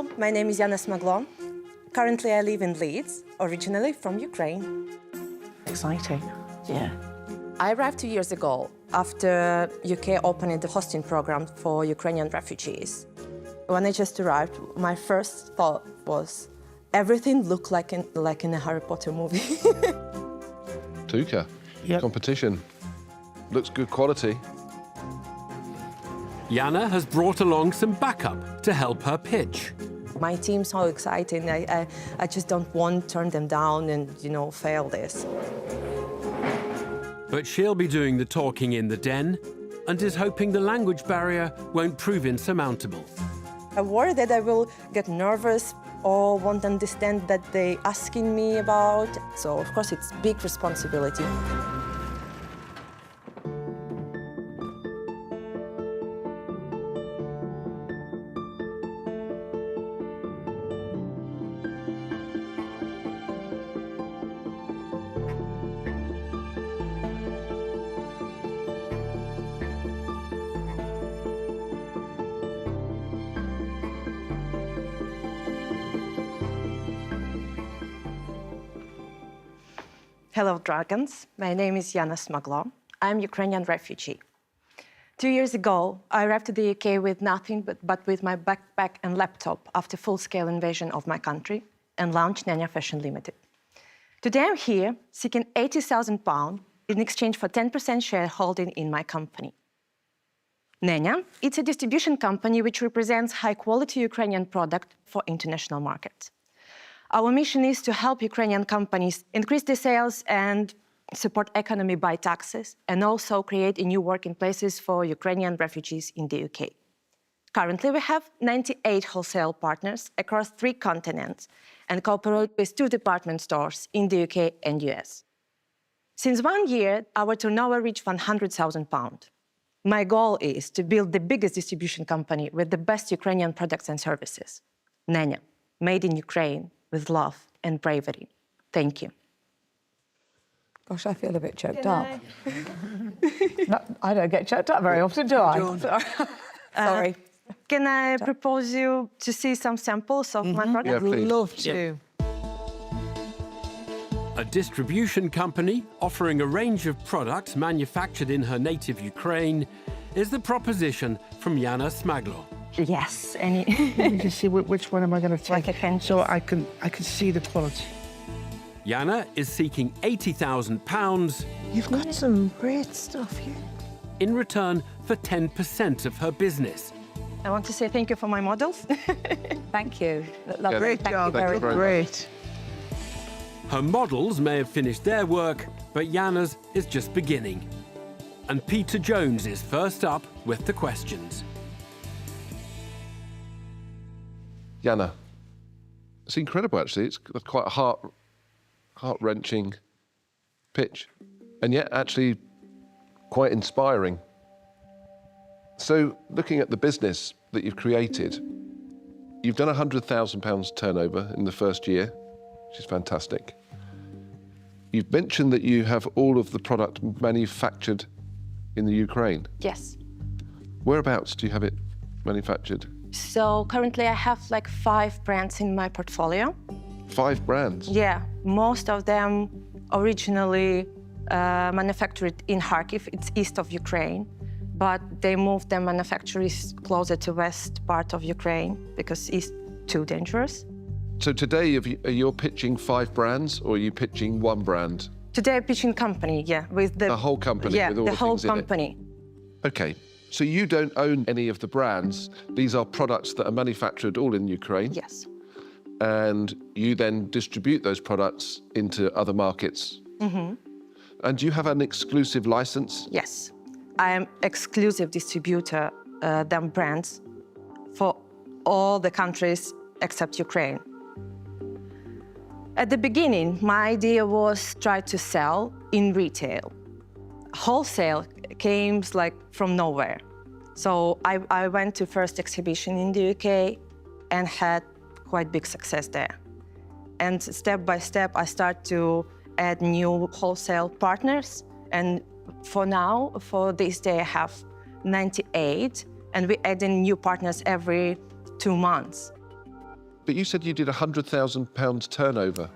Hello, my name is Yana Smaglo. Currently, I live in Leeds, originally from Ukraine. Exciting. Yeah. I arrived 2 years ago after UK opened the hosting program for Ukrainian refugees. When I just arrived, my first thought was everything looked like in a Harry Potter movie. Touker, Yep. competition. Looks good quality. Yana has brought along some backup to help her pitch. My team's so exciting. I just don't want to turn them down and, fail this. But she'll be doing the talking in the den and is hoping the language barrier won't prove insurmountable. I worry that I will get nervous or won't understand that they're asking me about. So, of course, it's a big responsibility. Hello, dragons. My name is Yana Smaglo. I'm a Ukrainian refugee. 2 years ago, I arrived to the UK with nothing but with my backpack and laptop after full-scale invasion of my country and launched Nenya Fashion Limited. Today, I'm here seeking £80,000 in exchange for 10% shareholding in my company. Nenya, it's a distribution company which represents high-quality Ukrainian product for international markets. Our mission is to help Ukrainian companies increase their sales and support economy by taxes, and also create new working places for Ukrainian refugees in the UK. Currently, we have 98 wholesale partners across 3 continents and cooperate with 2 department stores in the UK and US. Since 1 year, our turnover reached £100,000. My goal is to build the biggest distribution company with the best Ukrainian products and services. Nenya, made in Ukraine, with love and bravery. Thank you. Gosh, I feel a bit choked up. No, I don't get choked up very often, do I? Sorry. Can I propose you to see some samples of my products? Yeah, please. Love to. A distribution company offering a range of products manufactured in her native Ukraine is the proposition from Yana Smaglo. Yes, any. Let me just see which one am I going to take, Like a pencil. so I can see the quality. Yana is seeking £80,000 You've got some great stuff here. in return for 10% of her business. I want to say thank you for my models. Thank you. Yeah, Great thank job. you very much. Great. Her models may have finished their work, but Yana's is just beginning. And Peter Jones is first up with the questions. Yana, it's incredible, actually. It's quite a heart-wrenching pitch, and yet actually quite inspiring. So, looking at the business that you've created, you've done £100,000 turnover in the first year, which is fantastic. You've mentioned that you have all of the product manufactured in the Ukraine. Yes. Whereabouts do you have it manufactured? So currently I have like 5 brands in my portfolio. 5 brands? Yeah, most of them originally manufactured in Kharkiv, it's east of Ukraine, but they moved their manufacturers closer to west part of Ukraine because it's too dangerous. So today, are you pitching 5 brands, or are you pitching 1 brand? Today I'm pitching company, yeah, with the whole company, yeah, with all the the whole things in it? company. Okay, so you don't own any of the brands. These are products that are manufactured all in Ukraine. Yes. And you then distribute those products into other markets. Mm-hmm. And do you have an exclusive license? Yes. I am exclusive distributor them brands for all the countries except Ukraine. At the beginning, my idea was try to sell in retail. Wholesale came like from nowhere. So I went to first exhibition in the UK and had quite big success there. And step by step, I start to add new wholesale partners. And for now, for this day, I have 98, and we add in new partners every 2 months. But you said you did £100,000 turnover.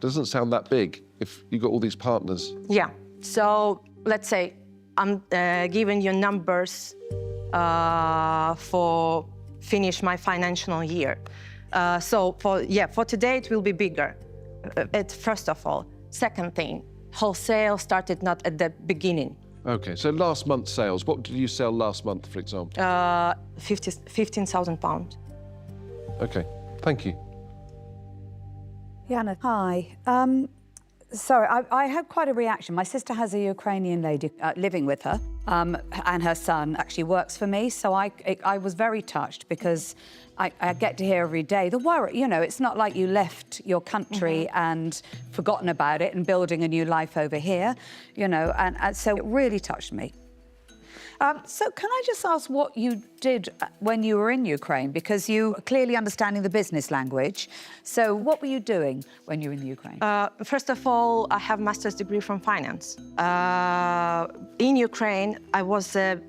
Doesn't sound that big if you got all these partners. Yeah. So let's say I'm giving you numbers for finish my financial year. So for today it will be bigger. First of all. Second thing, wholesale started not at the beginning. Okay, so last month's sales, what did you sell last month, for example? £15,000. Okay, thank you. Yana, hi. Sorry, I had quite a reaction. My sister has a Ukrainian lady living with her, and her son actually works for me. So I was very touched because I get to hear every day the worry. You know, it's not like you left your country and forgotten about it and building a new life over here. You know, and so it really touched me. So can I just ask what you did when you were in Ukraine? Because you are clearly understanding the business language. So what were you doing when you were in Ukraine? First of all, I have a master's degree from finance. In Ukraine, I was an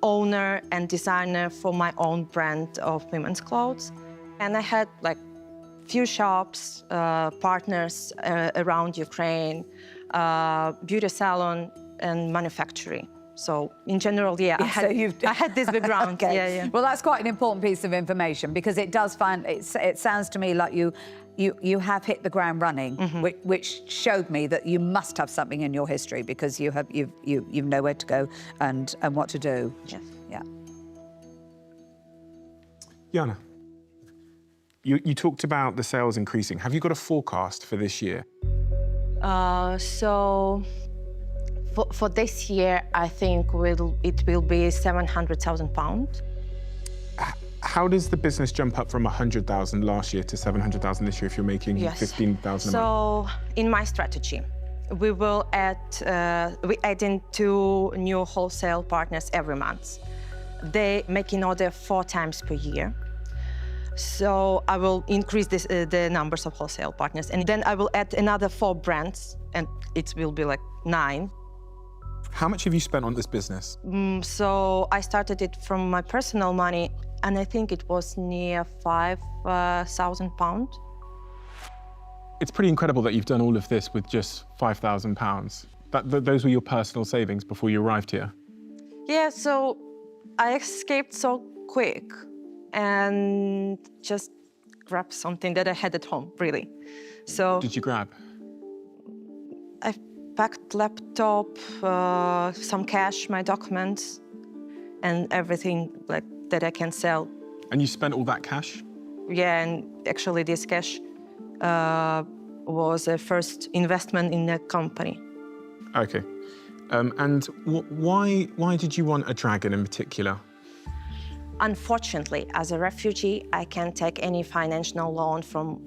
owner and designer for my own brand of women's clothes. And I had like few shops, partners around Ukraine, beauty salon and manufacturing. So in general, yeah, I had this background. Okay. Yeah. Well, that's quite an important piece of information because it does it sounds to me like you have hit the ground running, which showed me that you must have something in your history because you know where to go and what to do. Yes. Yeah. Yana, you talked about the sales increasing. Have you got a forecast for this year? So for this year, I think it will be £700,000. How does the business jump up from 100,000 last year to 700,000 this year if you're making 15,000 a month? So in my strategy, we will add in 2 new wholesale partners every month. They make an order 4 times per year. So I will increase the numbers of wholesale partners, and then I will add another 4 brands, and it will be like 9. How much have you spent on this business? So I started it from my personal money, and I think it was near £5,000. It's pretty incredible that you've done all of this with just £5,000. Those were your personal savings before you arrived here? Yeah, so I escaped so quick and just grabbed something that I had at home, really. So What did you grab? I packed laptop, some cash, my documents, and everything like that I can sell. And you spent all that cash? Yeah, and actually this cash was a first investment in the company. Okay. And why did you want a dragon in particular? Unfortunately, as a refugee, I can't take any financial loan from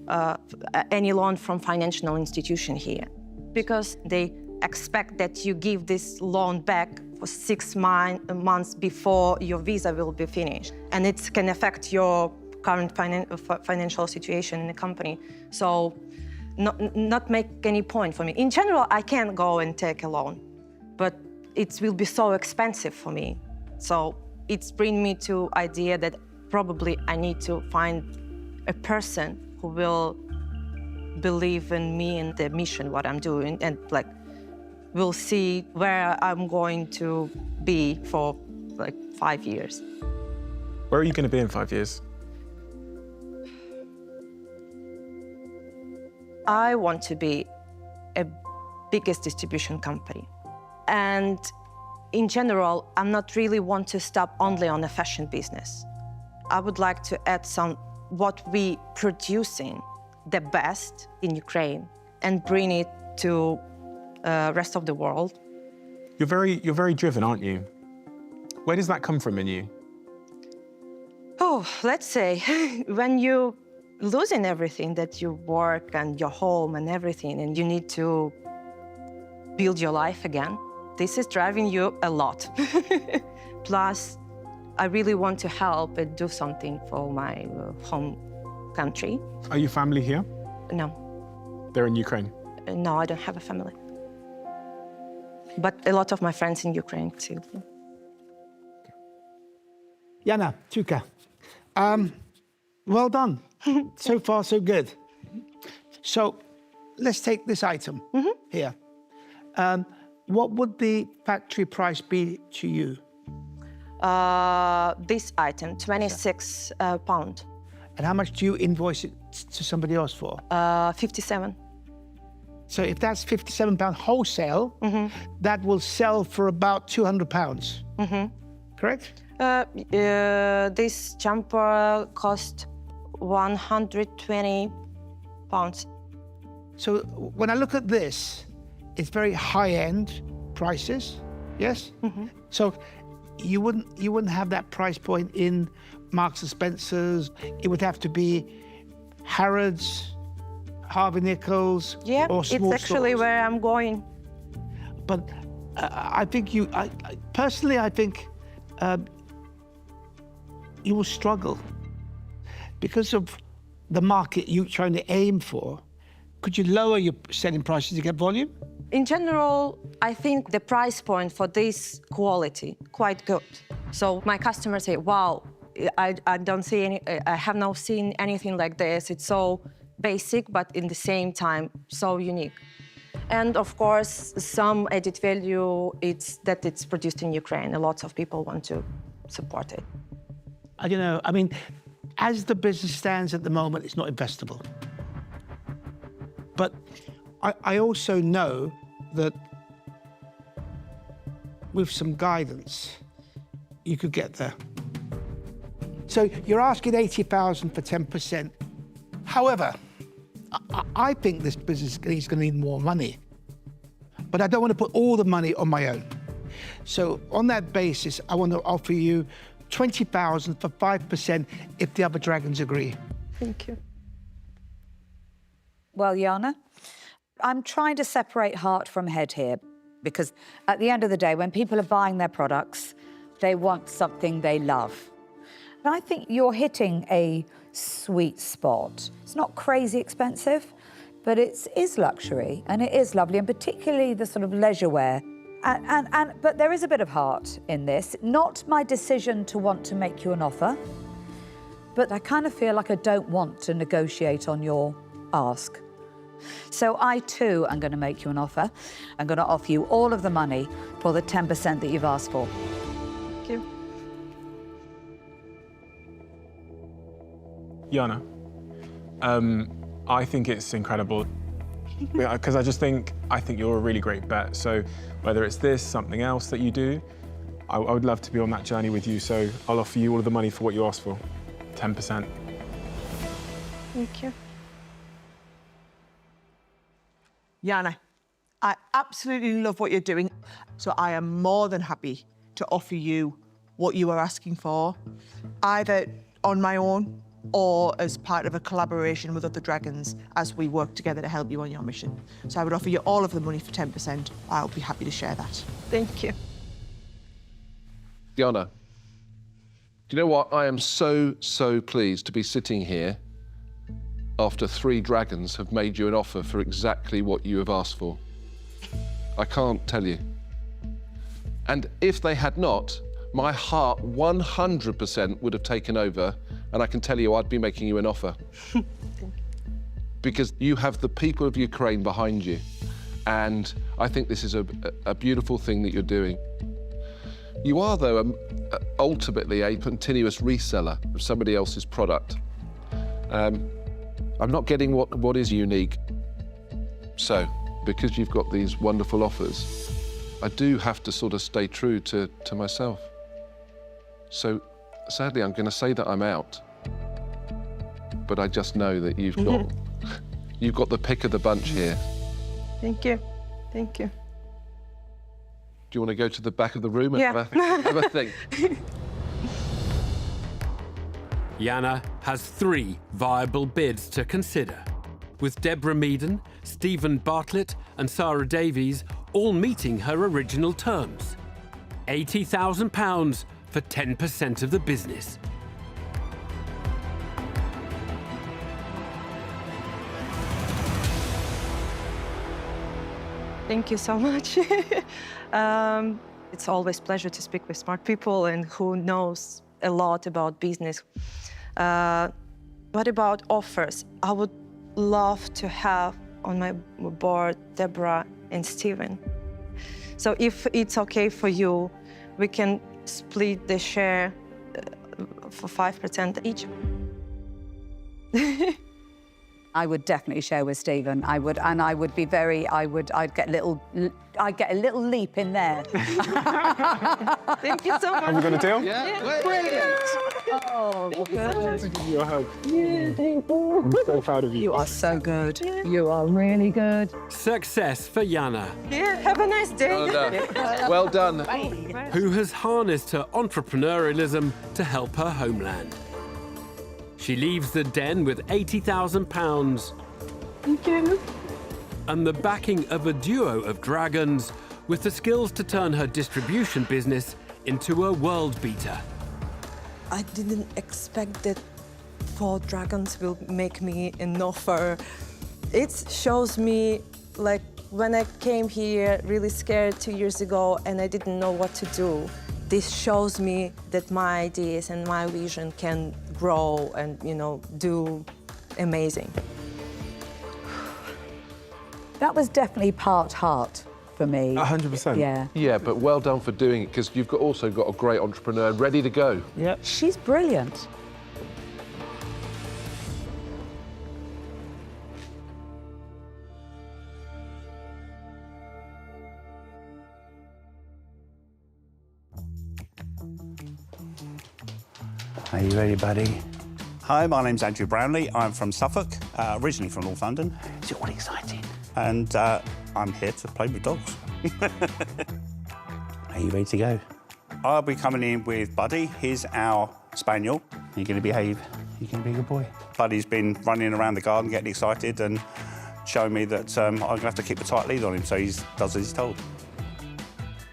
financial institution here, because they expect that you give this loan back for 6 months before your visa will be finished, and it can affect your current financial situation in the company. So, not make any point for me. In general, I can go and take a loan, but it will be so expensive for me. So it's bring me to idea that probably I need to find a person who will believe in me and the mission, what I'm doing, and like will see where I'm going to be for like 5 years. Where are you going to be in 5 years? I want to be a biggest distribution company. And in general, I'm not really want to stop only on the fashion business. I would like to add some what we producing the best in Ukraine and bring it to rest of the world. You're very driven, aren't you? Where does that come from in you? Oh, let's say when you losing everything that you work and your home and everything, and you need to build your life again, this is driving you a lot. Plus, I really want to help and do something for my home country. Are your family here? No. They're in Ukraine? No, I don't have a family. But a lot of my friends in Ukraine too. Yana, Touker, Well done. So far, so good. So let's take this item here. What would the factory price be to you? This item, £26. And how much do you invoice it to somebody else for? 57. So if that's £57 wholesale, that will sell for about £200. Correct? This jumper cost £120. So when I look at this, it's very high-end prices, yes? So you wouldn't have that price point in Marks and Spencer's. It would have to be Harrods, Harvey Nichols, Yeah, or small it's actually stores. where I'm going. But I think personally, I think you will struggle because of the market you're trying to aim for. Could you lower your selling prices to get volume? In general, I think the price point for this quality quite good. So my customers say, "Wow, I don't see any. I have not seen anything like this. It's so basic, but in the same time so unique." And of course, some added value. It's that it's produced in Ukraine. A lot of people want to support it. I don't know. I mean, as the business stands at the moment, it's not investable. But I also know that with some guidance, you could get there. So you're asking 80,000 for 10%. However, I think this business is going to need more money. But I don't want to put all the money on my own. So on that basis, I want to offer you 20,000 for 5% if the other dragons agree. Thank you. Well, Jana, I'm trying to separate heart from head here because at the end of the day, when people are buying their products, they want something they love. And I think you're hitting a sweet spot. It's not crazy expensive, but it is luxury and it is lovely, and particularly the sort of leisure wear. But there is a bit of heart in this. Not my decision to want to make you an offer, but I kind of feel like I don't want to negotiate on your ask. So I too am going to make you an offer. I'm going to offer you all of the money for the 10% that you've asked for. Thank you. Jana, I think it's incredible because I think you're a really great bet. So whether it's this, something else that you do, I would love to be on that journey with you. So I'll offer you all of the money for what you asked for, 10%. Thank you. Jana, I absolutely love what you're doing, so I am more than happy to offer you what you are asking for, either on my own or as part of a collaboration with other dragons as we work together to help you on your mission. So I would offer you all of the money for 10%. I'll be happy to share that. Thank you. Jana, do you know what? I am so pleased to be sitting here after 3 dragons have made you an offer for exactly what you have asked for. I can't tell you. And if they had not, my heart 100% would have taken over, and I can tell you I'd be making you an offer. Because you have the people of Ukraine behind you, and I think this is a beautiful thing that you're doing. You are, though, ultimately a continuous reseller of somebody else's product. I'm not getting what is unique. So, because you've got these wonderful offers, I do have to sort of stay true to myself. So, sadly, I'm going to say that I'm out. But I just know that you've got the pick of the bunch here. Thank you. Thank you. Do you want to go to the back of the room and Yeah. have a think? Jana has 3 viable bids to consider, with Deborah Meaden, Stephen Bartlett and Sara Davies all meeting her original terms. £80,000 for 10% of the business. Thank you so much. It's always a pleasure to speak with smart people and who knows a lot about business. What about offers? I would love to have on my board Deborah and Stephen. So if it's okay for you, we can split the share for 5% each. I would definitely share with Stephen. I'd get a little leap in there. Thank you so much. Have we got a deal? Yeah. Brilliant. Oh, good. Give you a hug. Yeah, thank you. I'm so proud of you. You are so good. You are really good. Success for Jana, Yeah, have a nice day. Well done. who has harnessed her entrepreneurialism to help her homeland. She leaves the den with £80,000 and the backing of a duo of dragons with the skills to turn her distribution business into a world beater. I didn't expect that 4 dragons will make me an offer. It shows me, like, when I came here really scared 2 years ago and I didn't know what to do. This shows me that my ideas and my vision can grow and, you know, do amazing. That was definitely part heart for me. 100%. Yeah. Yeah, but well done for doing it, because you've also got a great entrepreneur ready to go. Yep. She's brilliant. Are you ready, buddy? Hi, my name's Andrew Brownlee. I'm from Suffolk, originally from North London. Is it all exciting? And I'm here to play with dogs. Are you ready to go? I'll be coming in with Buddy. He's our spaniel. You're going to behave. You're going to be a good boy. Buddy's been running around the garden, getting excited and showing me that I'm going to have to keep a tight lead on him, so he does as he's told.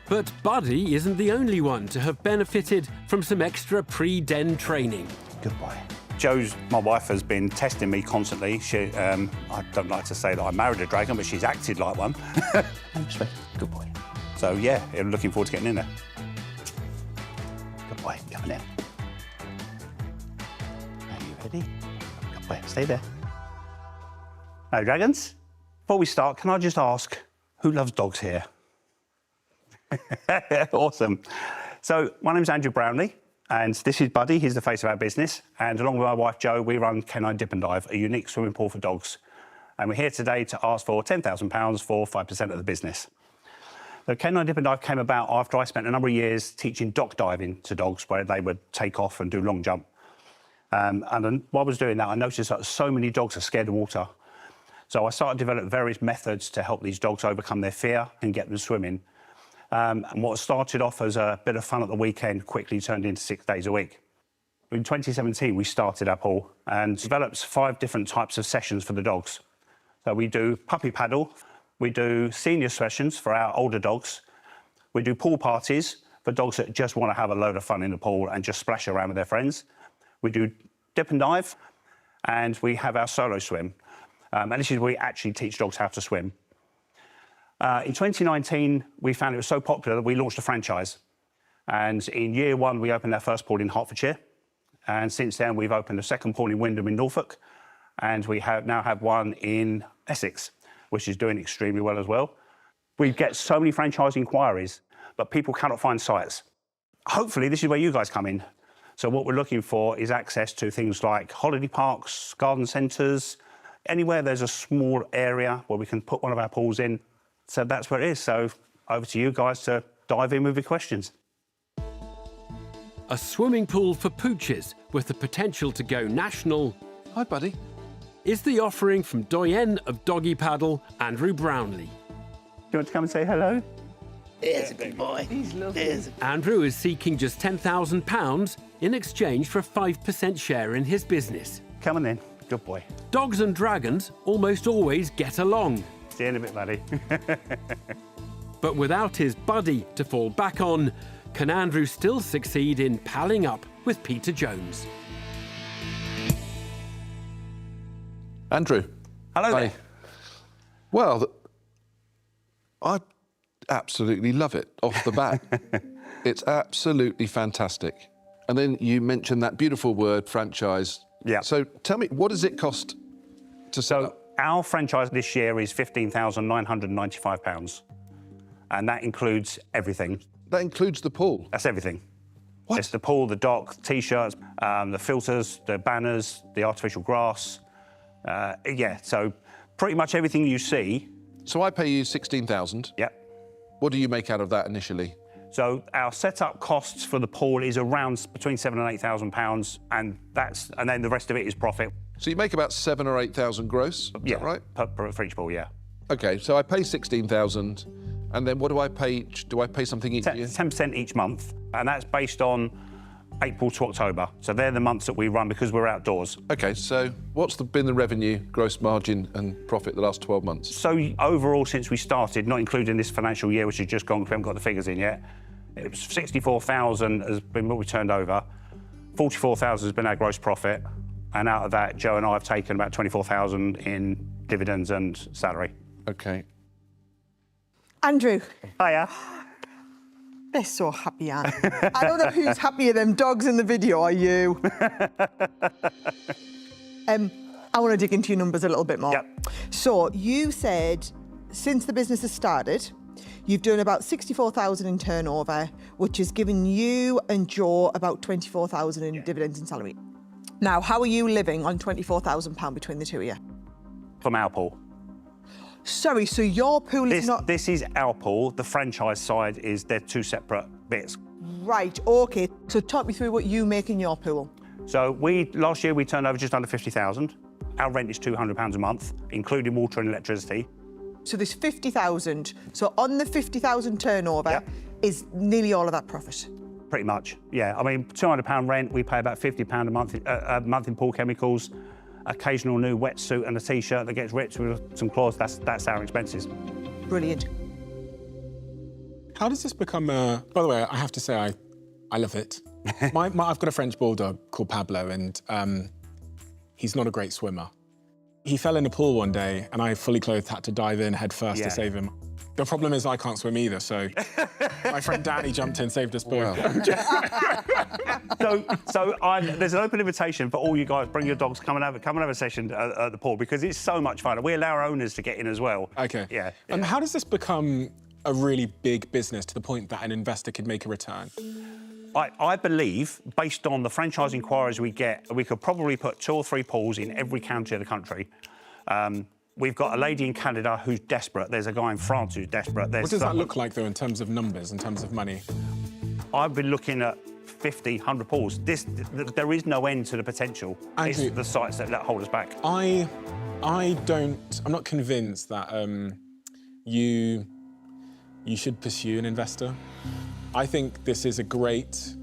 But Buddy isn't the only one to have benefited from some extra pre-den training. Good boy. Jo's, my wife, has been testing me constantly. She, I don't like to say that I married a dragon, but she's acted like one. Good boy. So, yeah, I'm looking forward to getting in there. Good boy, coming in. Are you ready? Good boy, stay there. Now, dragons, before we start, can I just ask, who loves dogs here? Awesome. So, my name's Andrew Brownlee. And this is Buddy, he's the face of our business. And along with my wife, Jo, we run Canine Dip and Dive, a unique swimming pool for dogs. And we're here today to ask for £10,000 for 5% of the business. The Canine Dip and Dive came about after I spent a number of years teaching dock diving to dogs, where they would take off and do long jump. And while I was doing that, I noticed that so many dogs are scared of water. So I started to develop various methods to help these dogs overcome their fear and get them swimming. And what started off as a bit of fun at the weekend quickly turned into 6 days a week. In 2017, we started our pool and developed 5 different types of sessions for the dogs. So we do puppy paddle, we do senior sessions for our older dogs, we do pool parties for dogs that just want to have a load of fun in the pool and just splash around with their friends. We do dip and dive, and we have our solo swim. And this is where we actually teach dogs how to swim. In 2019, we found it was so popular that we launched a franchise. And in year 1, we opened our first pool in Hertfordshire. And since then, we've opened a second pool in Wyndham in Norfolk. And we now have one in Essex, which is doing extremely well as well. We get so many franchise inquiries, but people cannot find sites. Hopefully, this is where you guys come in. So what we're looking for is access to things like holiday parks, garden centres, anywhere there's a small area where we can put one of our pools in. So that's where it is. So over to you guys to dive in with your questions. A swimming pool for pooches with the potential to go national. Hi, Buddy. Is the offering from doyen of doggy paddle, Andrew Brownlee. Do you want to come and say hello? There's a good boy. He's lovely. Andrew is seeking just £10,000 in exchange for a 5% share in his business. Come on in. Good boy. Dogs and dragons almost always get along. See you in a bit, buddy. But without his buddy to fall back on, can Andrew still succeed in palling up with Peter Jones? Andrew. Hello there. Hi. Well, I absolutely love it off the bat. It's absolutely fantastic. And then you mentioned that beautiful word, franchise. Yeah. So tell me, what does it cost to set So up? our franchise this year is £15,995. And that includes everything. That includes the pool. That's everything. What? It's the pool, the dock, the T-shirts, the filters, the banners, the artificial grass. Yeah, so pretty much everything you see. So I pay you 16,000. Yep. What do you make out of that initially? So our setup costs for the pool is around between £7,000 and £8,000, and then the rest of it is profit. So you make about 7,000 or 8,000 gross, is that right? For each pool, yeah. Okay, so I pay 16,000, and then what do I pay each? Do I pay something each year? 10% each month, and that's based on April to October. So they're the months that we run because we're outdoors. Okay, so what's been the revenue, gross margin and profit the last 12 months? So overall, since we started, not including this financial year, which has just gone, we haven't got the figures in yet, it was 64,000 has been what we turned over, 44,000 has been our gross profit, and out of that, Joe and I have taken about 24,000 in dividends and salary. Okay. Andrew, Hiya. they're so happy, Anne. I don't know who's happier, them dogs in the video or you. I want to dig into your numbers a little bit more. Yep. So you said since the business has started, you've done about 64,000 in turnover, which has given you and Joe about 24,000 in dividends and salary. Now, how are you living on £24,000 between the two of you? From our pool. Sorry, so your pool is not... This is our pool. The franchise side they're two separate bits. Right, OK. So talk me through what you make in your pool. So last year we turned over just under 50,000. Our rent is £200 a month, including water and electricity. So there's 50,000. So on the 50,000 turnover is nearly all of that profit. Pretty much, yeah. I mean, £200 rent, we pay about £50 a month in pool chemicals, occasional new wetsuit and a T-shirt that gets ripped with some claws. That's our expenses. Brilliant. How does this become a... By the way, I have to say, I love it. I've got a French bulldog called Pablo, and he's not a great swimmer. He fell in a pool one day, and I, fully clothed, had to dive in head first to save him. The problem is I can't swim either, so my friend Danny jumped in, saved us both. Wow. There's an open invitation for all you guys. Bring your dogs, come and have a session at the pool because it's so much fun. We allow our owners to get in as well. Okay. Yeah. How does this become a really big business to the point that an investor could make a return? I believe, based on the franchise inquiries we get, we could probably put 2 or 3 pools in every county of the country. We've got a lady in Canada who's desperate. There's a guy in France who's desperate. What does that look like, though, in terms of numbers, in terms of money? I've been looking at 50, 100 pools. There is no end to the potential. Andrew, it's the sites that hold us back. I'm not convinced that you should pursue an investor. I think this is a great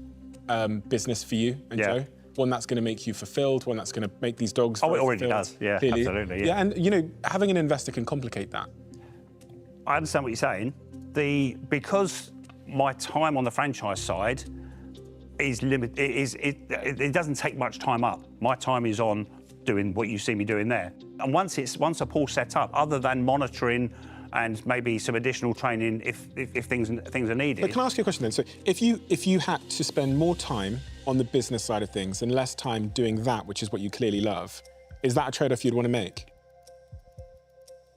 business for you and Joe. One that's going to make you fulfilled, one that's going to make these dogs it already fulfilled, does. Yeah, clearly. absolutely. Yeah, and, you know, having an investor can complicate that. I understand what you're saying. Because my time on the franchise side is limited, it doesn't take much time up. My time is on doing what you see me doing there. And once a pool's set up, other than monitoring and maybe some additional training if things are needed. But can I ask you a question then? So if you had to spend more time on the business side of things and less time doing that, which is what you clearly love, is that a trade-off you'd want to make?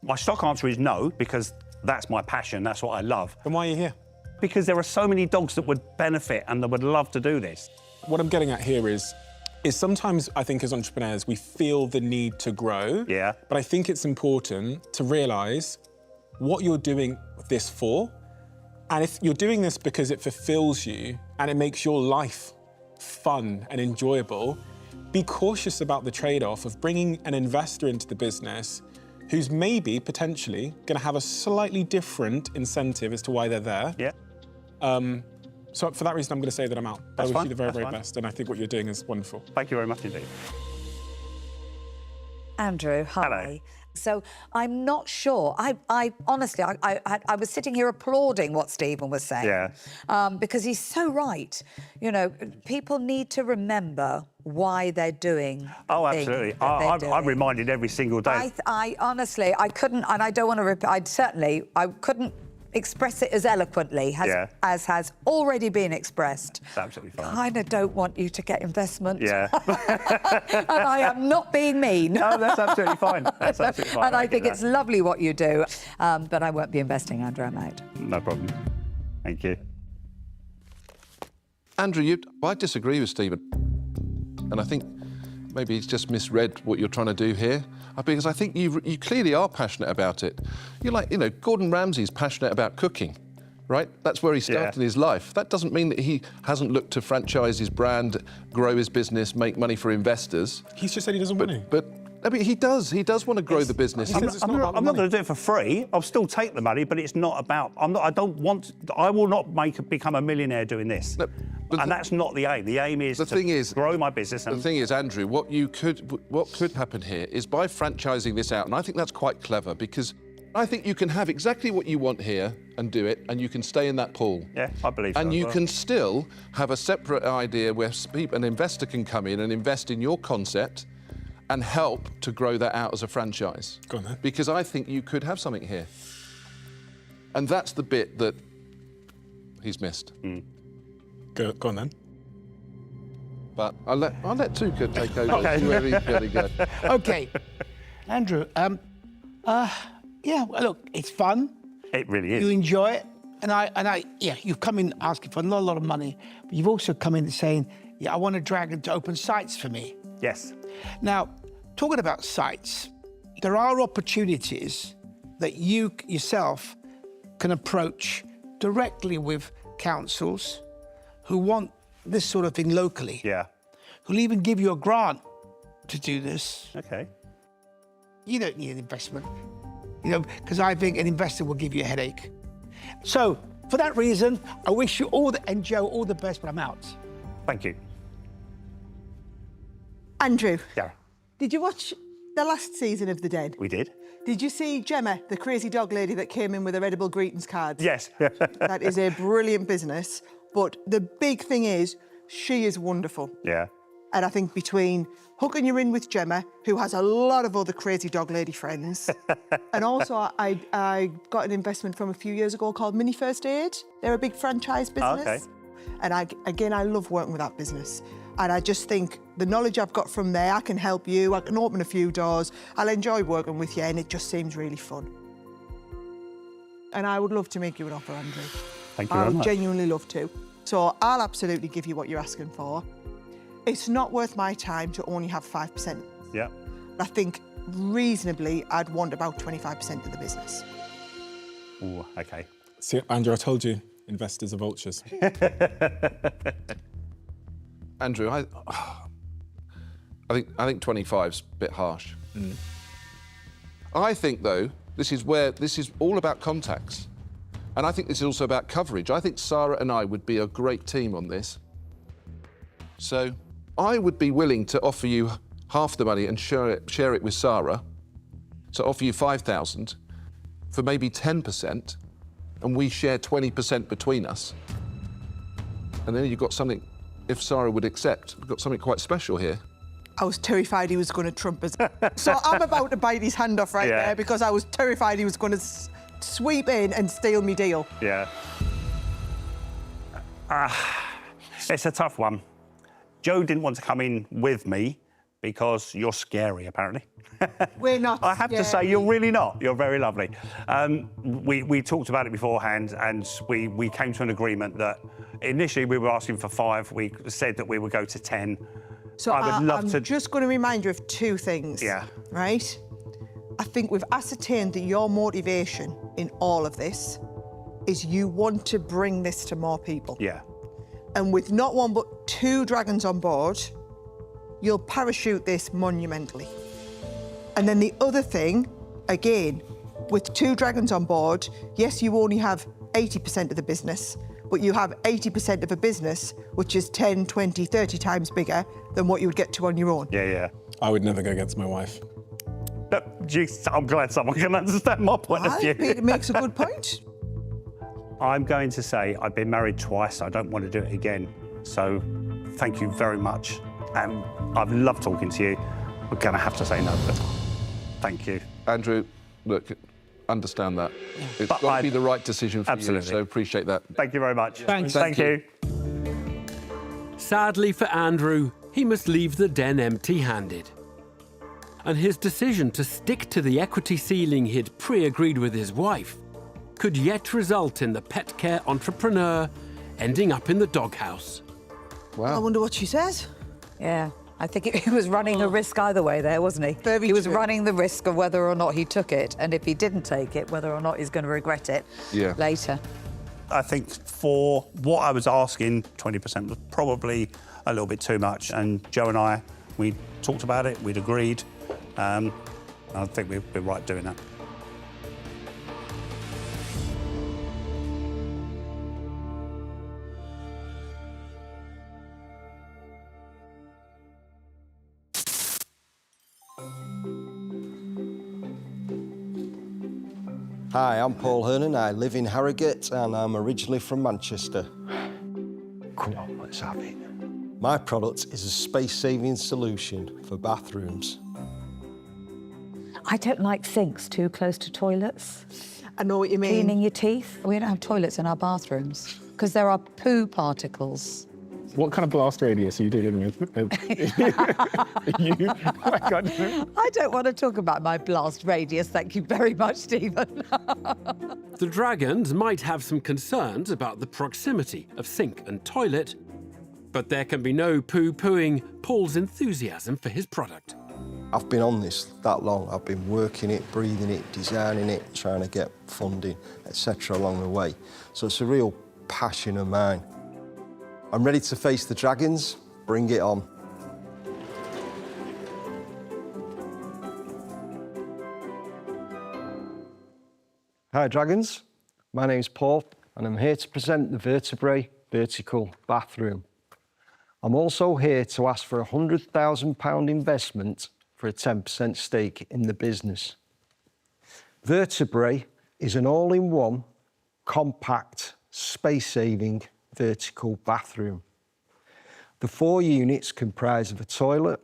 My stock answer is no, because that's my passion, that's what I love. Then why are you here? Because there are so many dogs that would benefit and that would love to do this. What I'm getting at here is sometimes I think as entrepreneurs, we feel the need to grow. Yeah. But I think it's important to realise what you're doing this for. And if you're doing this because it fulfills you and it makes your life fun and enjoyable, be cautious about the trade-off of bringing an investor into the business who's maybe, potentially, going to have a slightly different incentive as to why they're there. Yeah. So for that reason, I'm going to say that I'm out. That's I wish fine. you the very, That's very fine. best, and I think what you're doing is wonderful. Thank you very much indeed. Andrew, hi. Hello. So I'm not sure. I honestly, I was sitting here applauding what Stephen was saying. Yeah. Because he's so right. You know, people need to remember why they're doing. Oh, absolutely. I'm reminded every single day. I honestly, I couldn't, and I don't want to. I couldn't express it as eloquently as has already been expressed. It's absolutely fine. Kind of don't want you to get investment. Yeah. And I am not being mean. No, that's absolutely fine. That's absolutely fine. And I think it's lovely what you do. But I won't be investing, Andrew, I'm out. No problem. Thank you. Andrew, I disagree with Stephen. And I think maybe he's just misread what you're trying to do here. Because I think you clearly are passionate about it. You're like, you know, Gordon Ramsay's passionate about cooking, right? That's where he started his life. That doesn't mean that he hasn't looked to franchise his brand, grow his business, make money for investors. He's just said he doesn't want to. But I mean, he does want to grow the business. I'm I'm not going to do it for free. I'll still take the money, but it's not about. I will not become a millionaire doing this. No, and that's not the aim. The aim is to grow my business. The thing is, Andrew, what could happen here is by franchising this out, and I think that's quite clever because I think you can have exactly what you want here and do it, and you can stay in that pool. Yeah, I believe so. And you can still have a separate idea where an investor can come in and invest in your concept and help to grow that out as a franchise. Go on then. Because I think you could have something here. And that's the bit that he's missed. Go on then. But I'll let Touker take over. Okay. Wherever he's going to go. Okay, Andrew. Yeah. Well, look, it's fun. It really is. You enjoy it, and you've come in asking for not a lot of money, but you've also come in saying, yeah, I want a dragon to open sites for me. Yes. Now, talking about sites, there are opportunities that you yourself can approach directly with councils who want this sort of thing locally. Yeah. Who'll even give you a grant to do this. Okay. You don't need an investment, you know, because I think an investor will give you a headache. So, for that reason, I wish you and Joe all the best, but I'm out. Thank you. Andrew, Yeah. did you watch the last season of The Den? We did. Did you see Gemma, the crazy dog lady that came in with her edible greetings cards? Yes. That is a brilliant business. But the big thing is, she is wonderful. Yeah. And I think between hooking you in with Gemma, who has a lot of other crazy dog lady friends, and also I got an investment from a few years ago called Mini First Aid. They're a big franchise business. Okay. And I love working with that business. And I just think the knowledge I've got from there, I can help you, I can open a few doors, I'll enjoy working with you, and it just seems really fun. And I would love to make you an offer, Andrew. Thank you very I would much. genuinely love to. So I'll absolutely give you what you're asking for. It's not worth my time to only have 5%. Yeah. I think reasonably, I'd want about 25% of the business. Ooh, okay. See, Andrew, I told you, investors are vultures. Andrew, I think 25's a bit harsh. I think, though, this is all about contacts. And I think this is also about coverage. I think Sara and I would be a great team on this. So I would be willing to offer you half the money and share it with Sara. So offer you 5,000 for maybe 10%, and we share 20% between us. And then you've got something, if Sara would accept, we've got something quite special here. I was terrified he was going to trump us. So I'm about to bite his hand off right there because I was terrified he was going to sweep in and steal me deal. Yeah. It's a tough one. Joe didn't want to come in with me because you're scary, apparently. We're not I have to say, you're really not. You're very lovely. We talked about it beforehand, and we came to an agreement that initially we were asking for 5. We said that we would go to 10. So I'm just going to remind you of 2 things. Yeah. Right? I think we've ascertained that your motivation in all of this is you want to bring this to more people. Yeah. And with not 1 but 2 dragons on board, you'll parachute this monumentally. And then the other thing, again, with 2 dragons on board, yes, you only have 80% of the business, but you have 80% of a business which is 10, 20, 30 times bigger than what you would get to on your own. Yeah, yeah. I would never go against my wife. No, geez, I'm glad someone can understand my point of view. It makes a good point. I'm going to say I've been married twice. I don't want to do it again. So thank you very much. I've loved talking to you. We're going to have to say no, but thank you. Andrew, look, understand that. It's But got to be the right decision for Absolutely. you, so appreciate that. Thank you very much. Thanks. Thank you. Sadly for Andrew, he must leave the den empty-handed. And his decision to stick to the equity ceiling he'd pre-agreed with his wife could yet result in the pet care entrepreneur ending up in the doghouse. I wonder what she says. Yeah, I think he was running a risk either way there, wasn't he? Very he was true. running the risk of whether or not he took it, and if he didn't take it, whether or not he's going to regret it later. I think for what I was asking, 20% was probably a little bit too much. And Joe and I, we talked about it, we'd agreed. I think we've been right doing that. Hi, I'm Paul Hernan. I live in Harrogate and I'm originally from Manchester. Come on, let's have it. My product is a space-saving solution for bathrooms. I don't like sinks too close to toilets. I know what you mean. Cleaning your teeth. We don't have toilets in our bathrooms because there are poo particles. What kind of blast radius are you dealing with? I don't want to talk about my blast radius, thank you very much, Stephen. The Dragons might have some concerns about the proximity of sink and toilet, but there can be no poo-pooing Paul's enthusiasm for his product. I've been on this that long. I've been working it, breathing it, designing it, trying to get funding, etc. along the way. So it's a real passion of mine. I'm ready to face the Dragons. Bring it on. Hi, Dragons. My name's Paul, and I'm here to present the Vertebrae Vertical Bathroom. I'm also here to ask for a £100,000 investment for a 10% stake in the business. Vertebrae is an all-in-one, compact, space-saving vertical bathroom. The 4 units comprise of a toilet,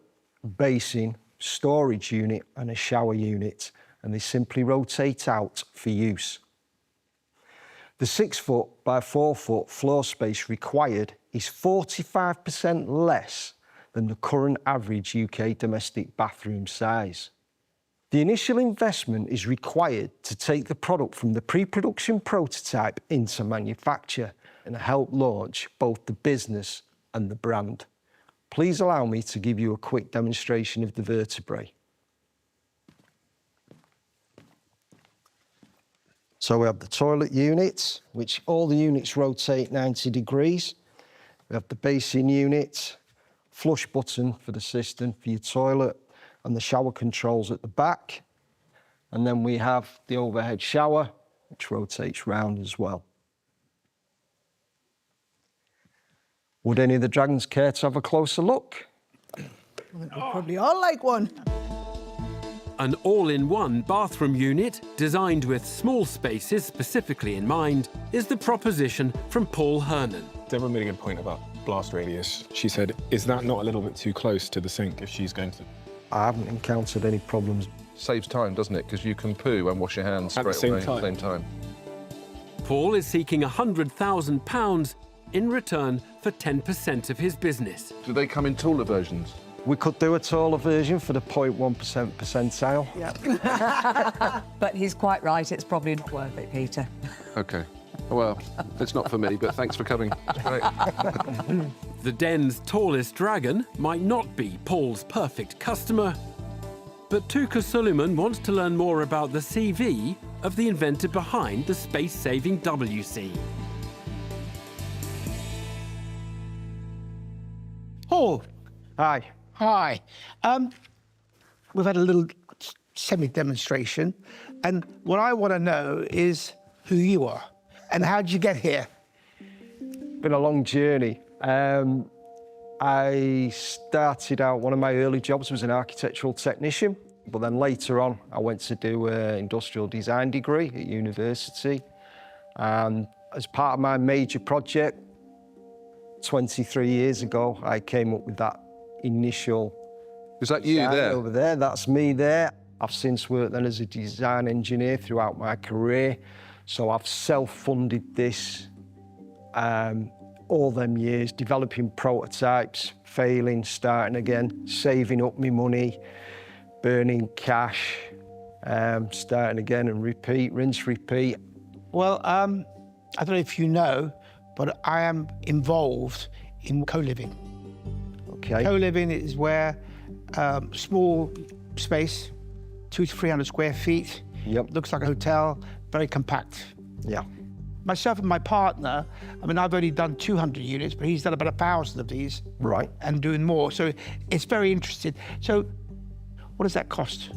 basin, storage unit and a shower unit, and they simply rotate out for use. The 6-foot by 4-foot floor space required is 45% less than the current average UK domestic bathroom size. The initial investment is required to take the product from the pre-production prototype into manufacture and help launch both the business and the brand. Please allow me to give you a quick demonstration of the Vertebrae. So we have the toilet unit, which all the units rotate 90 degrees. We have the basin unit, flush button for the cistern for your toilet, and the shower controls at the back. And then we have the overhead shower, which rotates round as well. Would any of the Dragons care to have a closer look? I think we probably all like one. An all-in-one bathroom unit designed with small spaces specifically in mind is the proposition from Paul Hernan. Deborah made a good point about blast radius. She said, is that not a little bit too close to the sink if she's going to... I haven't encountered any problems. Saves time, doesn't it? Because you can poo and wash your hands At the straight same away time. at the same time. Paul is seeking £100,000 in return for 10% of his business. Do they come in taller versions? We could do a taller version for the 0.1% percentile. But he's quite right, it's probably not worth it, Peter. OK. Well, it's not for me, but thanks for coming. Great. The den's tallest dragon might not be Paul's perfect customer, but Touker Suleyman wants to learn more about the CV of the inventor behind the space-saving WC. Paul, Hi. hi. We've had a little semi-demonstration, and what I want to know is who you are and how did you get here? Been a long journey. I started out, one of my early jobs was an architectural technician, but then later on I went to do an industrial design degree at university. And as part of my major project, 23 years ago, I came up with that initial... Is that you there? Over there, that's me there. I've since worked then as a design engineer throughout my career. So I've self-funded this all them years, developing prototypes, failing, starting again, saving up my money, burning cash, starting again and repeat, rinse, repeat. Well, I don't know if you know, but I am involved in co-living. Okay. Co-living is where small space, 200 to 300 square feet. Yep. Looks like a hotel, very compact. Yeah. Myself and my partner, I mean, I've only done 200 units, but he's done about 1,000 of these. Right. And doing more. So it's very interesting. So what does that cost?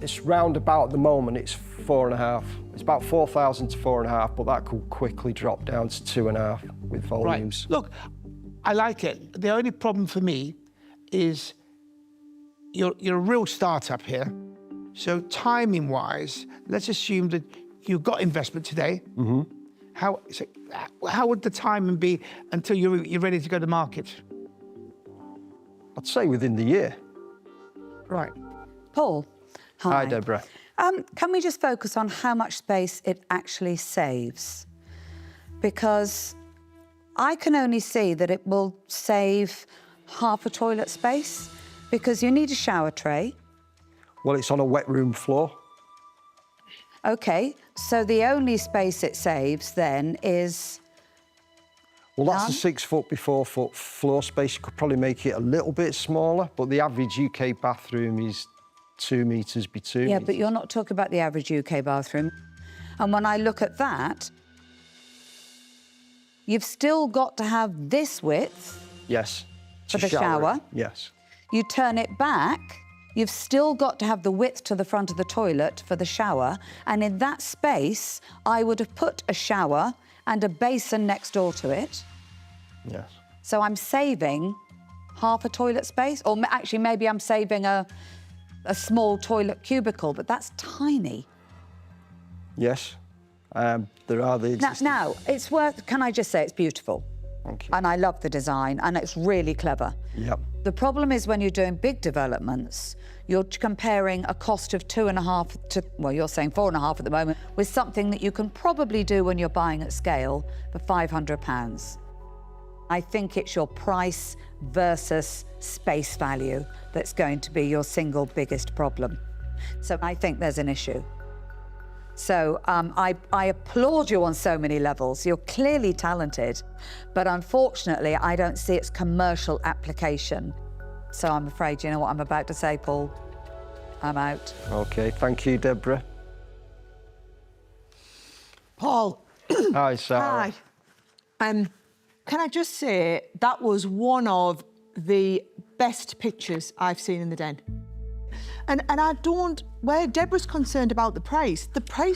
It's round about at the moment, it's 4.5. It's about 4,000 to 4.5, but that could quickly drop down to 2.5 with volumes. Right. Look, I like it. The only problem for me is you're a real startup here. So timing-wise, let's assume that you've got investment today. Mm-hmm. How would the timing be until you're ready to go to market? I'd say within the year. Right. Paul, hi. Hi, Deborah. Can we just focus on how much space it actually saves? Because I can only see that it will save half a toilet space because you need a shower tray. Well, it's on a wet room floor. OK, so the only space it saves then is... Well, that's none? a 6 foot by 4 foot floor space. You could probably make it a little bit smaller, but the average UK bathroom is 2 metres by 2 Yeah, metres. but you're not talking about the average UK bathroom. And when I look at that, you've still got to have this width. Yes. For To the shower? Yes. You turn it back, you've still got to have the width to the front of the toilet for the shower. And in that space, I would have put a shower and a basin next door to it. Yes. So I'm saving half a toilet space, or actually maybe I'm saving a small toilet cubicle, but that's tiny. Yes. There are the existing... Now, it's worth, can I just say it's beautiful? Thank you. And I love the design, and it's really clever. Yep. The problem is when you're doing big developments, you're comparing a cost of 2.5 to, well, you're saying 4.5 at the moment, with something that you can probably do when you're buying at scale for £500. I think it's your price versus space value that's going to be your single biggest problem. So I think there's an issue. So I applaud you on so many levels. You're clearly talented, but unfortunately, I don't see its commercial application. So I'm afraid, you know what I'm about to say, Paul? I'm out. OK, thank you, Deborah. Paul. Hi, Sarah. Hi. Can I just say that was one of the best pictures I've seen in the den. And I don't, where Deborah's concerned about the price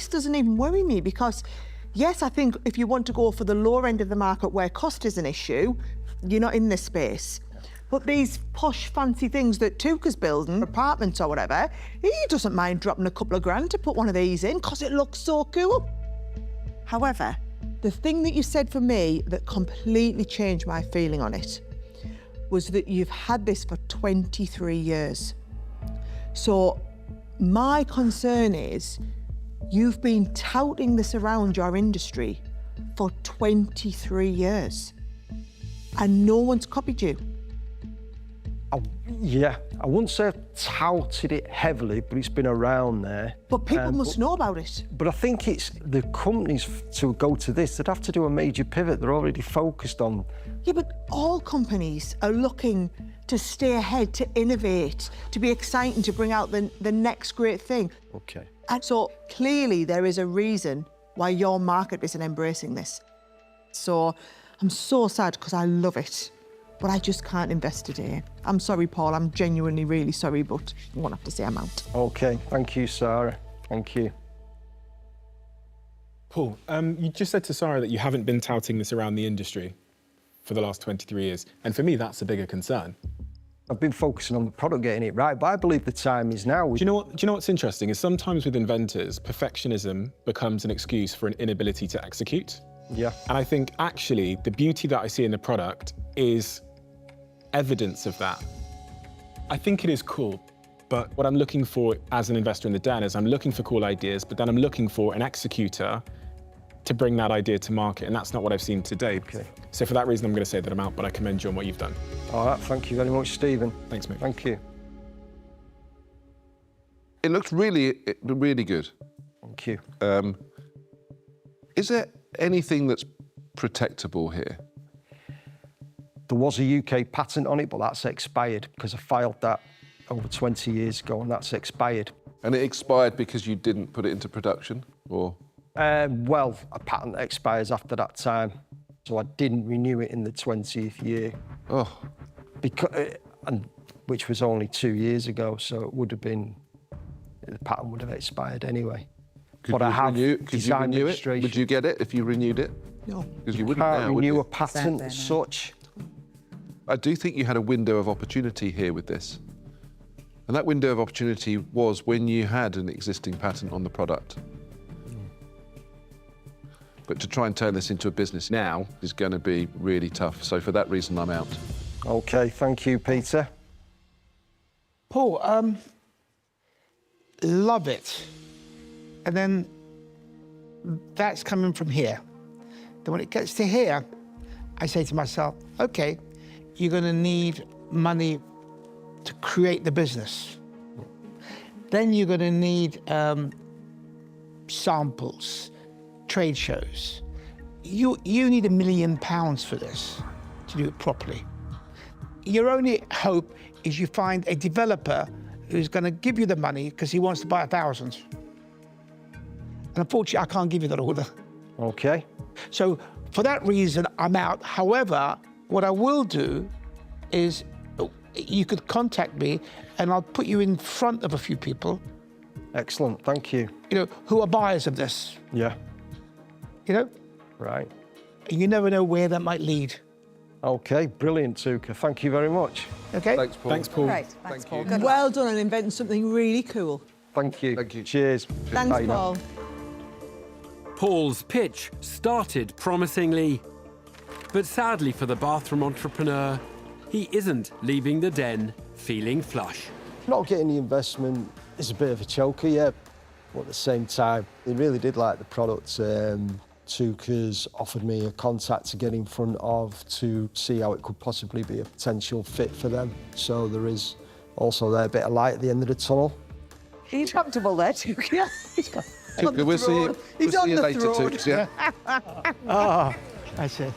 doesn't even worry me because, yes, I think if you want to go for the lower end of the market where cost is an issue, you're not in this space. But these posh, fancy things that Touker's building, apartments or whatever, he doesn't mind dropping a couple of grand to put one of these in because it looks so cool. However, the thing that you said for me that completely changed my feeling on it was that you've had this for 23 years. So my concern is you've been touting this around your industry for 23 years and no one's copied you. Yeah, I wouldn't say I've touted it heavily, but it's been around there. But people must know about it. But I think it's the companies to go to this, they'd have to do a major pivot. They're already focused on... Yeah, but all companies are looking to stay ahead, to innovate, to be exciting, to bring out the next great thing. OK. And so clearly there is a reason why your market isn't embracing this. So I'm so sad because I love it, but I just can't invest today. I'm sorry, Paul, I'm genuinely really sorry, but I won't have to say I'm out. OK, thank you, Sarah. Thank you. Paul, you just said to Sara that you haven't been touting this around the industry for the last 23 years. And for me, that's a bigger concern. I've been focusing on the product, getting it right, but I believe the time is now. Do you know what's interesting is sometimes with inventors, perfectionism becomes an excuse for an inability to execute. Yeah. And I think actually the beauty that I see in the product is evidence of that. I think it is cool. But what I'm looking for as an investor in the Den is I'm looking for cool ideas, but then I'm looking for an executor to bring that idea to market, and that's not what I've seen today. Okay. So for that reason, I'm going to say that I'm out, but I commend you on what you've done. All right, thank you very much, Stephen. Thanks, mate. Thank you. It looks really, really good. Thank you. Is there anything that's protectable here? There was a UK patent on it, but that's expired because I filed that over 20 years ago, and that's expired. And it expired because you didn't put it into production, or? Well, a patent expires after that time, so I didn't renew it in the 20th year. Oh. Because, which was only 2 years ago, so it would have been, the patent would have expired anyway. Could you renew it? Would you get it if you renewed it? No. Because you wouldn't Can't now, would renew you? a patent as such. I do think you had a window of opportunity here with this. And that window of opportunity was when you had an existing patent on the product. But to try and turn this into a business now is going to be really tough. So for that reason, I'm out. OK, thank you, Peter. Paul, love it. And then that's coming from here. Then when it gets to here, I say to myself, OK, you're going to need money to create the business. Then you're going to need samples, trade shows. You need £1 million for this to do it properly. Your only hope is you find a developer who's going to give you the money because he wants to buy 1,000. And unfortunately, I can't give you that order. OK. So for that reason, I'm out. However, what I will do is you could contact me and I'll put you in front of a few people. Excellent, thank you. You know, who are buyers of this. Yeah. You know? Right. And you never know where that might lead. OK, brilliant, Touker. Thank you very much. OK? Thanks, Paul. Thanks, Paul. Great. Thanks, Paul. Good well done on inventing something really cool. Thank you. Thank you. Cheers. Thanks, Bye now. Paul. Paul's pitch started promisingly, but sadly for the bathroom entrepreneur, he isn't leaving the Den feeling flush. Not getting the investment is a bit of a choker, yeah. But at the same time, they really did like the product. Touker's offered me a contact to get in front of to see how it could possibly be a potential fit for them. So there is also there a bit of light at the end of the tunnel. Are you comfortable there, Touker? Yeah. Touker, we'll see you, He's we'll on see you the later, throne. Touker. Yeah. Ah, that's it.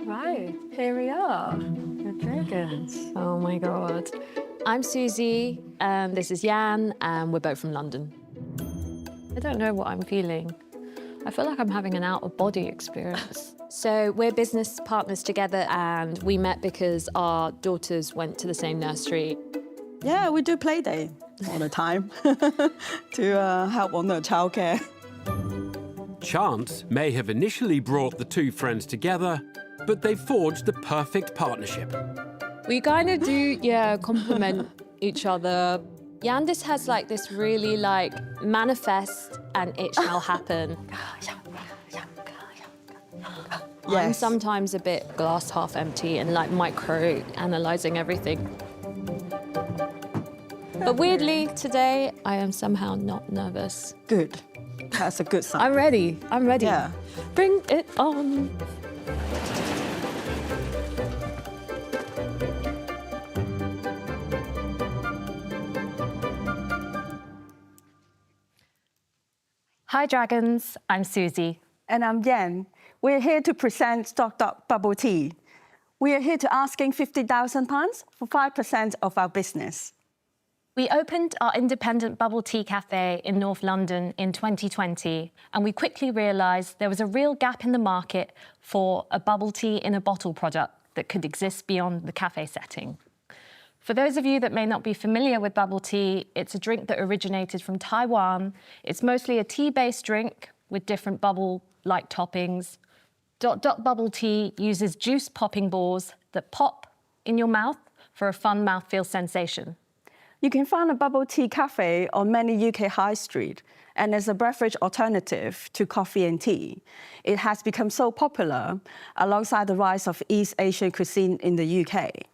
Right, here we are, the dragons. Oh my God. I'm Susie, and this is Jan, and we're both from London. I don't know what I'm feeling. I feel like I'm having an out-of-body experience. So we're business partners together, and we met because our daughters went to the same nursery. Yeah, we do play day all the time to help on the childcare. Chance may have initially brought the two friends together, but they forged the perfect partnership. We kind of do, complement each other. Yandis has like this really like manifest and it shall happen. I'm Yes. sometimes a bit glass half empty and like micro-analysing everything. But weirdly, today, I am somehow not nervous. Good. That's a good sign. I'm ready. I'm ready. Yeah. Bring it on. Hi, Dragons. I'm Susie. And I'm Yan. We're here to present Stocked Up Bubble Tea. We are here to asking £50,000 for 5% of our business. We opened our independent bubble tea cafe in North London in 2020, and we quickly realised there was a real gap in the market for a bubble tea in a bottle product that could exist beyond the cafe setting. For those of you that may not be familiar with bubble tea, it's a drink that originated from Taiwan. It's mostly a tea-based drink with different bubble-like toppings. Dot Dot Bubble Tea uses juice popping balls that pop in your mouth for a fun mouthfeel sensation. You can find a bubble tea cafe on many UK high street, and as a beverage alternative to coffee and tea. It has become so popular alongside the rise of East Asian cuisine in the UK.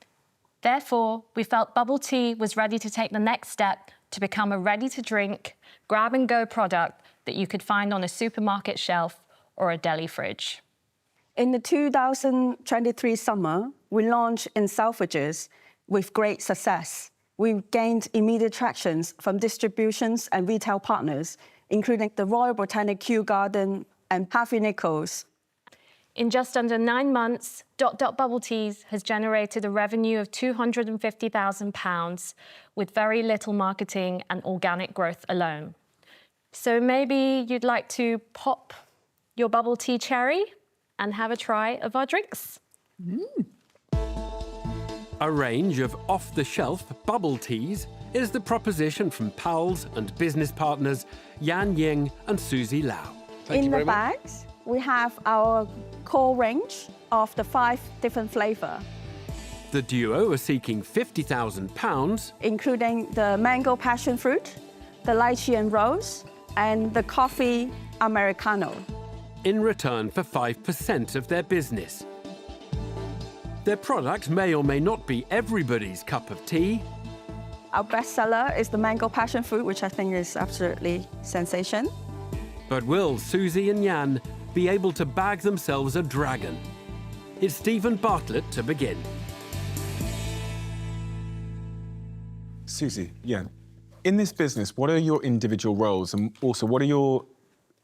Therefore, we felt bubble tea was ready to take the next step to become a ready-to-drink, grab-and-go product that you could find on a supermarket shelf or a deli fridge. In the 2023 summer, we launched in Selfridges with great success. We gained immediate tractions from distributions and retail partners, including the Royal Botanic Kew Garden and Harvey Nichols. In just under 9 months, Bubble Teas has generated a revenue of £250,000 with very little marketing and organic growth alone. So maybe you'd like to pop your bubble tea cherry and have a try of our drinks. A range of off-the-shelf bubble teas is the proposition from pals and business partners Yan Ying and Susie Lau. In the bags, we have our core range of the 5 different flavours. The duo are seeking £50,000, including the mango passion fruit, the lychee and rose, and the coffee Americano. in return for 5% of their business. Their product may or may not be everybody's cup of tea. Our best seller is the mango passion fruit, which I think is absolutely sensation. But will Susie and Jan be able to bag themselves a dragon? It's Stephen Bartlett to begin. Susie, Jan, in this business, what are your individual roles and also what are your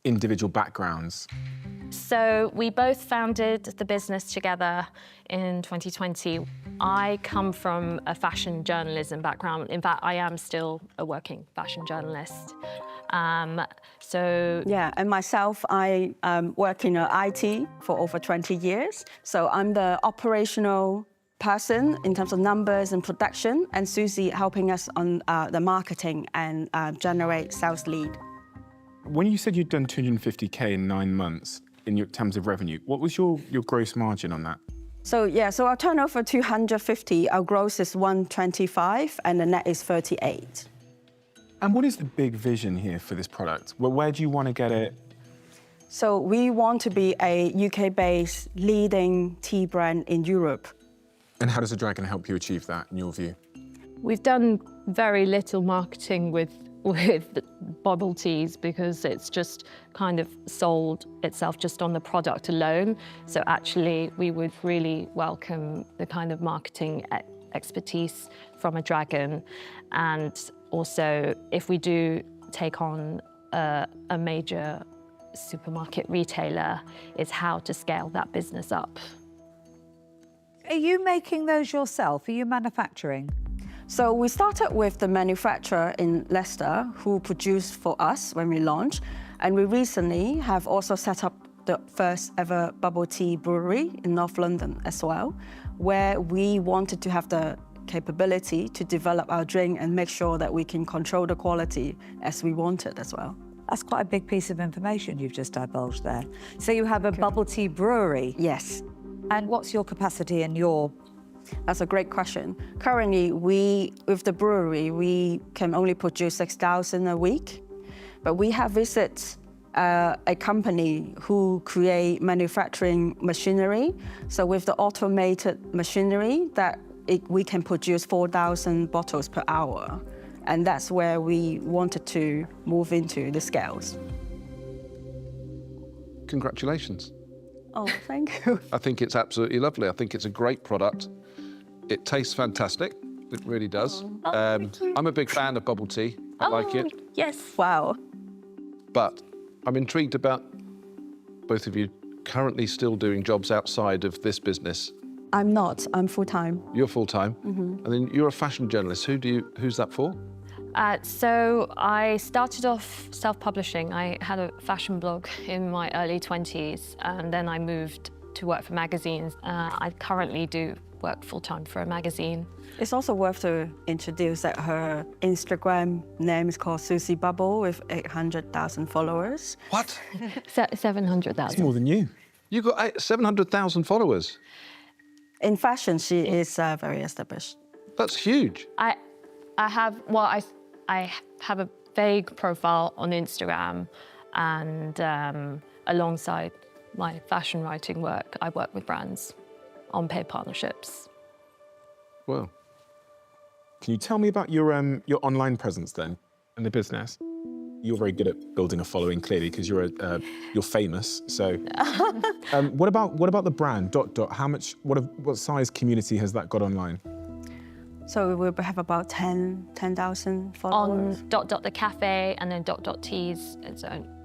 individual backgrounds? So we both founded the business together in 2020. I come from a fashion journalism background. In fact, I am still a working fashion journalist. Yeah, and myself, I work in IT for over 20 years. So I'm the operational person in terms of numbers and production, and Susie helping us on the marketing and generate sales lead. When you said you'd done 250K in 9 months in your terms of revenue, what was your gross margin on that? So yeah, so our turnover 250, our gross is 125, and the net is 38. And what is the big vision here for this product? Where do you want to get it? So we want to be a UK-based leading tea brand in Europe. And how does the Dragon help you achieve that, in your view? We've done very little marketing with bubble teas because it's just kind of sold itself just on the product alone. So actually, we would really welcome the kind of marketing expertise from a Dragon. And also, if we do take on a major supermarket retailer, is how to scale that business up. Are you making those yourself? Are you manufacturing? So we started with the manufacturer in Leicester who produced for us when we launched. And we recently have also set up the first ever bubble tea brewery in North London as well, where we wanted to have the capability to develop our drink and make sure that we can control the quality as we wanted as well. That's quite a big piece of information you've just divulged there. So you have a bubble tea brewery? Yes. And what's your capacity in your... That's a great question. Currently, with the brewery, we can only produce 6,000 a week, but we have visited a company who create manufacturing machinery. So with the automated machinery, we can produce 4,000 bottles per hour. And that's where we wanted to move into the scales. Congratulations. Oh, thank you. I think it's absolutely lovely. I think it's a great product. It tastes fantastic. It really does. I'm a big fan of bubble tea. I like it. Yes. Wow. But I'm intrigued about both of you currently still doing jobs outside of this business. I'm not. I'm full-time. You're full-time. And then you're a fashion journalist. Who's that for? So I started off self-publishing. I had a fashion blog in my early 20s, and then I moved to work for magazines. I currently do work full-time for a magazine. It's also worth to introduce that her Instagram name is called Susie Bubble with 800,000 followers. What? 700,000. It's more than you. You got 700,000 followers. In fashion, she is very established. That's huge. I have a vague profile on Instagram, and alongside my fashion writing work, I work with brands on paid partnerships. Well, Can you tell me about your online presence then in the business? You're very good at building a following, clearly, because you're famous. So, what about the brand How much? What size community has that got online? So we will have about 10,000 followers. On the cafe and then Teas,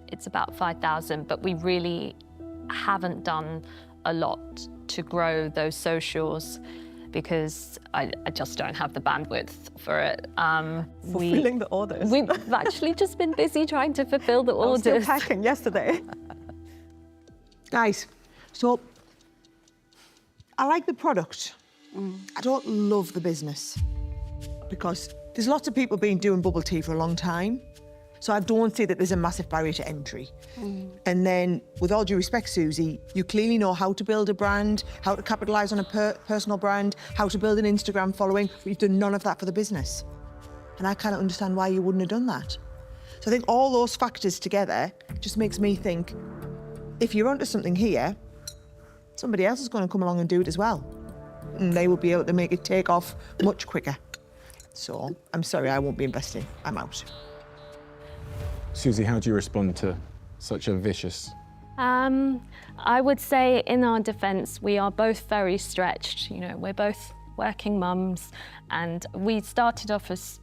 it's about 5,000, but we really haven't done a lot to grow those socials because I just don't have the bandwidth for it. Fulfilling the orders. We've actually just been busy trying to fulfill the orders. I was still packing yesterday. Guys, so I like the product. I don't love the business because there's lots of people been doing bubble tea for a long time. So I don't see that there's a massive barrier to entry. And then, with all due respect, Susie, you clearly know how to build a brand, how to capitalise on a personal brand, how to build an Instagram following, but you've done none of that for the business. And I kind of understand why you wouldn't have done that. So I think all those factors together just makes me think, if you're onto something here, somebody else is going to come along and do it as well. And they will be able to make it take off much quicker. So I'm sorry, I won't be investing. I'm out. Susie, how do you respond to such a vicious? I would say, in our defence, we are both very stretched. You know, we're both working mums, and we started off as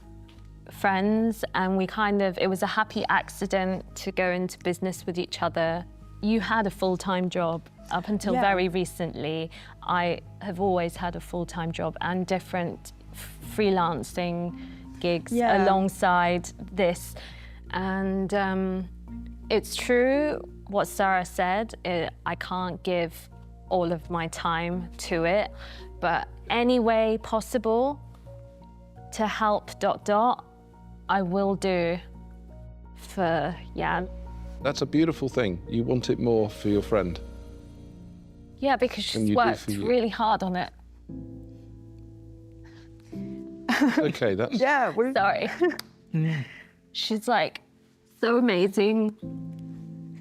friends, and it was a happy accident to go into business with each other. You had a full-time job up until very recently. I have always had a full-time job and different freelancing gigs alongside this. And it's true what Sara said, I can't give all of my time to it, but any way possible to help ... I will do for Jan. That's a beautiful thing. You want it more for your friend. Yeah, because she's worked really hard on it. Okay, that's... Yeah, Sorry. She's like so amazing,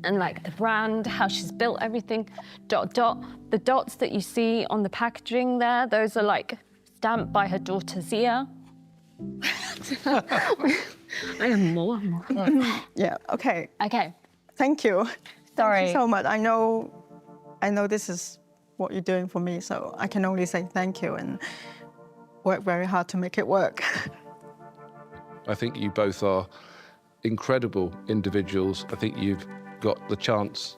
and like the brand, how she's built everything. ... The dots that you see on the packaging there, those are like stamped by her daughter Zia. I am more. Yeah. Okay. Okay. Thank you. Sorry. Thank you so much. I know this is what you're doing for me, so I can only say thank you and work very hard to make it work. I think you both are incredible individuals. I think you've got the chance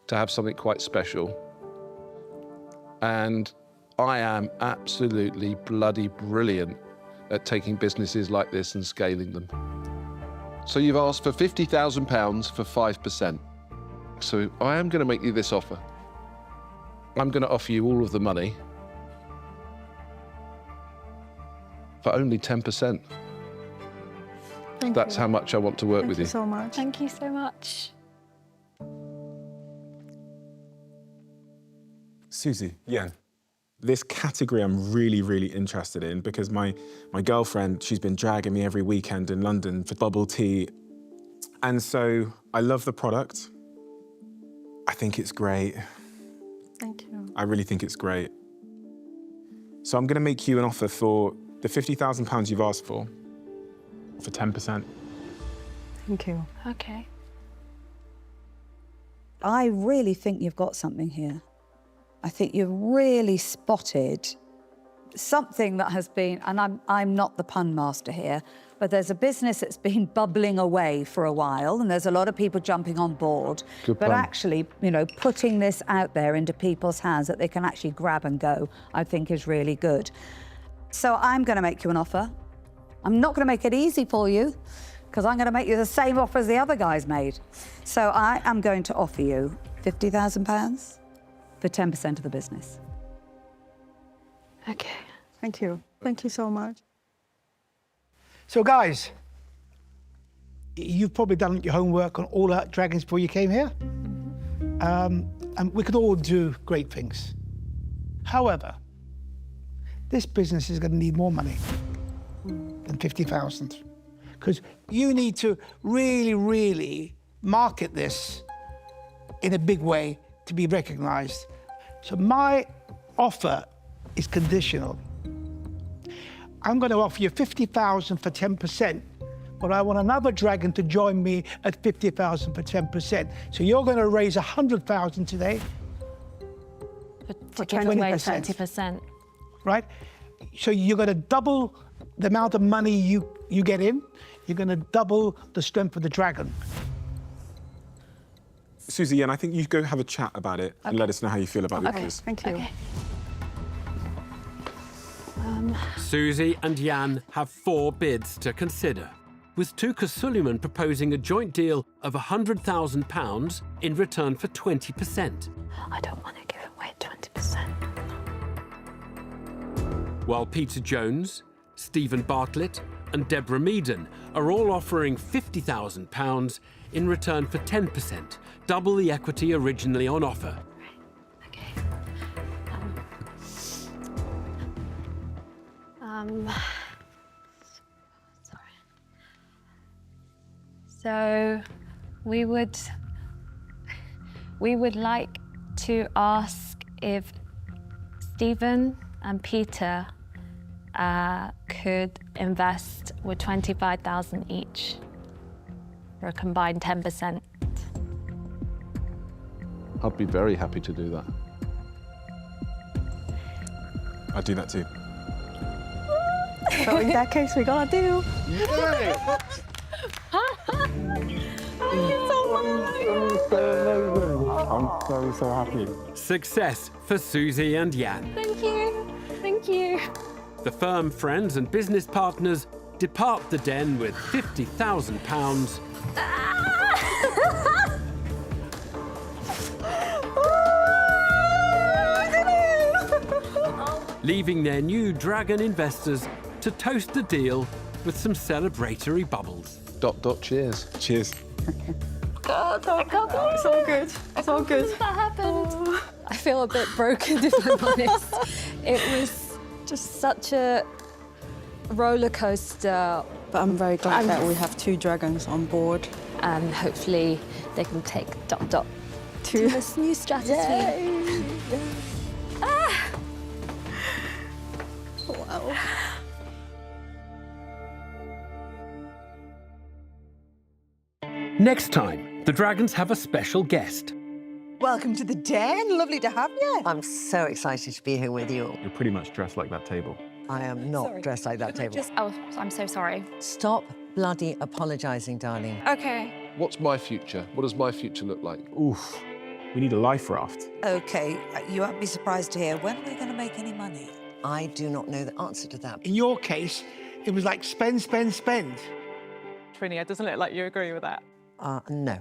to have something quite special. And I am absolutely bloody brilliant at taking businesses like this and scaling them. So you've asked for £50,000 for 5%. So I am going to make you this offer. I'm going to offer you all of the money for only 10%. That's how much I want to work with you. Thank you so much. Thank you so much. Susie, this category I'm really, really interested in because my girlfriend, she's been dragging me every weekend in London for bubble tea. And so I love the product. I think it's great. Thank you. I really think it's great. So I'm going to make you an offer for the £50,000 you've asked for 10%. Thank you. Okay. I really think you've got something here. I think you've really spotted something that has been, and I'm not the pun master here, but there's a business that's been bubbling away for a while, and there's a lot of people jumping on board. Good but pun. actually, putting this out there into people's hands that they can actually grab and go, I think is really good. So I'm going to make you an offer. I'm not going to make it easy for you, because I'm going to make you the same offer as the other guys made. So I am going to offer you £50,000 for 10% of the business. Okay. Thank you. Thank you so much. So, guys, you've probably done your homework on all that dragons before you came here. And we could all do great things. However, this business is going to need more money. than 50,000. Because you need to really, really market this in a big way to be recognised. So my offer is conditional. I'm going to offer you 50,000 for 10%, but I want another dragon to join me at 50,000 for 10%. So you're going to raise 100,000 today. To give away 20%. Right? So you're going to double the amount of money you get in. You're going to double the strength of the dragon. Susie, and I think you go have a chat about it and let us know how you feel about this. Thank you. Okay. Susie and Jan have 4 bids to consider, with Touker Suleyman proposing a joint deal of £100,000 in return for 20%. I don't want to give away 20%. While Peter Jones, Stephen Bartlett and Deborah Meaden are all offering £50,000 in return for 10%, double the equity originally on offer. Okay. Sorry. So we would like to ask if Stephen and Peter could invest with 25,000 each for a combined 10%. I'd be very happy to do that. I'd do that too. So in that case, we got a deal. I'm so happy. Success for Susie and Jan. Thank you. Thank you. The firm friends and business partners depart the den with £50,000, leaving their new dragon investors to toast the deal with some celebratory bubbles. ... cheers. Cheers. God, it's all good. It's all good. That happened. I feel a bit broken, if I'm honest. It was just such a roller coaster. But I'm very glad that we have 2 dragons on board. And hopefully they can take ... to this new strategy. Wow. Next time, the dragons have a special guest. Welcome to the den. Lovely to have you. I'm so excited to be here with you. You're pretty much dressed like that table. I am not dressed like that table. Oh, I'm so sorry. Stop bloody apologising, darling. Okay. What's my future? What does my future look like? Oof. We need a life raft. OK, you won't be surprised to hear, when are we going to make any money? I do not know the answer to that. In your case, it was like spend, spend, spend. Trini, it doesn't look like you agree with that. No.